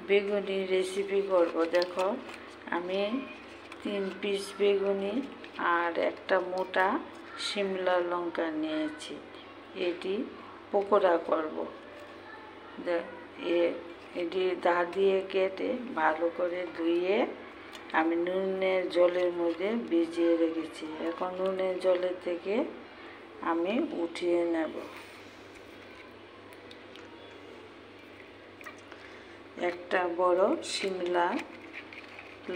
বেগুনি রেসিপি করব। দেখো আমি 3 পিস বেগুনি আর একটা মোটা শিমলা লঙ্কা নিয়েছি। এটি পকোড়া করব। এটি দা দিয়ে কেটে ভালো করে ধুয়ে আমি নুনের জলের মধ্যে ভিজিয়ে রেখেছি। এখন নুনের জলের থেকে আমি উঠিয়ে নেব। একটা বড় শিমলা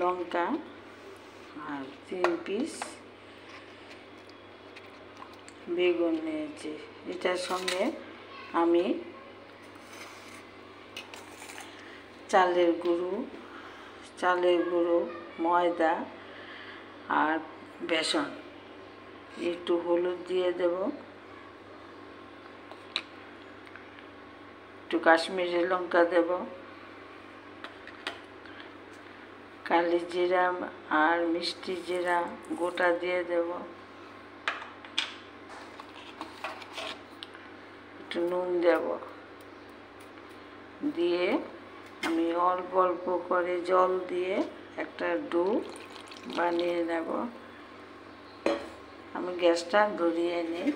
লঙ্কা আর 3 পিস বেগুন নিয়েছি। এটার সঙ্গে আমি চালের গুঁড়ো, ময়দা আর বেসন, একটু হলুদ দিয়ে দেব, একটু কাশ্মীরি লঙ্কা দেব, কালি জিরা আর মিষ্টি জিরা গোটা দিয়ে দেব, একটু নুন দেব, দিয়ে আমি অল্প অল্প করে জল দিয়ে একটা ডো বানিয়ে নেব। আমি গ্যাসটা ধরিয়ে নিই।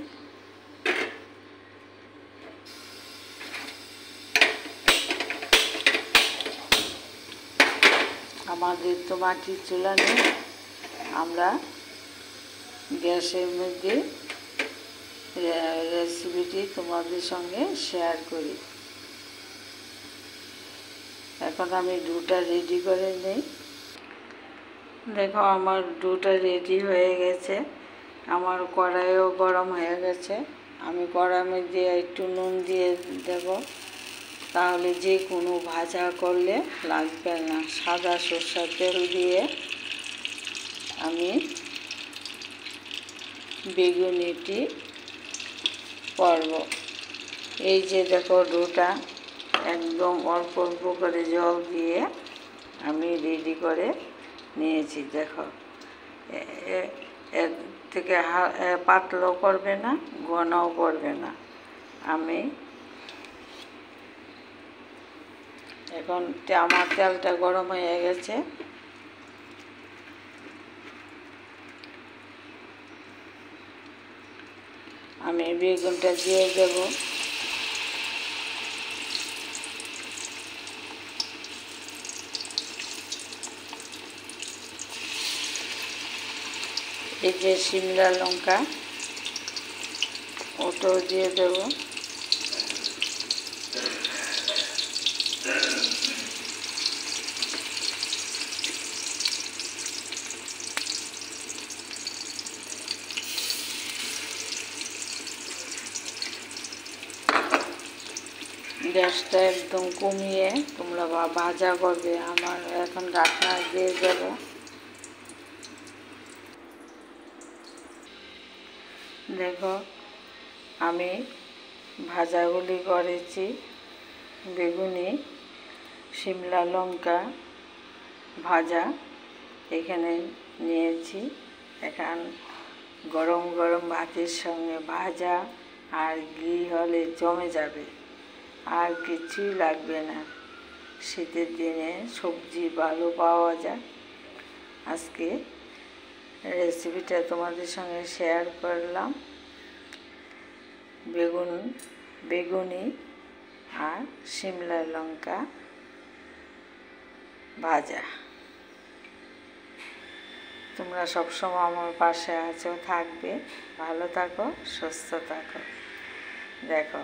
আমাদের তো মাটির চুলা নেই, আমরা গ্যাসের মধ্যে রেসিপিটি তোমাদের সঙ্গে শেয়ার করি। এখন আমি ডোটা রেডি করে নিই। দেখো আমার ডোটা রেডি হয়ে গেছে। আমার কড়াইও গরম হয়ে গেছে। আমি কড়াইয়ের মধ্যে একটু নুন দিয়ে দেব, তাহলে যে কোনো ভাজা করলে লাগবে না। সাদা সরষের তেল দিয়ে আমি বেগুনিটি করব। এই যে দেখো ডোটা একদম অল্প অল্প করে জল দিয়ে আমি রেডি করে নিয়েছি। দেখো এর থেকে পাতলাও করবে না, ঘনও করবে না। আমি এখন আমার তেলটা গরম হয়ে গেছে। আমি বেগুনটা দিয়ে দেব। এই যে শিমলা লঙ্কা, ওটাও দিয়ে দেব। গ্যাসটা একদম কমিয়ে তোমরা ভাজা করবে। আমার এখন ঢাকনা দিয়ে দেব। দেখো আমি ভাজাগুলি করেছি। বেগুনি, শিমলা লঙ্কা ভাজা এখানে নিয়েছি। এখন গরম গরম ভাতের সঙ্গে ভাজা আর ঘি হলে জমে যাবে, আর কিছুই লাগবে না। শীতের দিনে সবজি ভালো পাওয়া যায়। আজকে রেসিপিটা তোমাদের সঙ্গে শেয়ার করলাম। বেগুনি আর শিমলা লঙ্কা ভাজা। তোমরা সবসময় আমার পাশে আছো, থাকবে। ভালো থাকো, সুস্থ থাকো। দেখো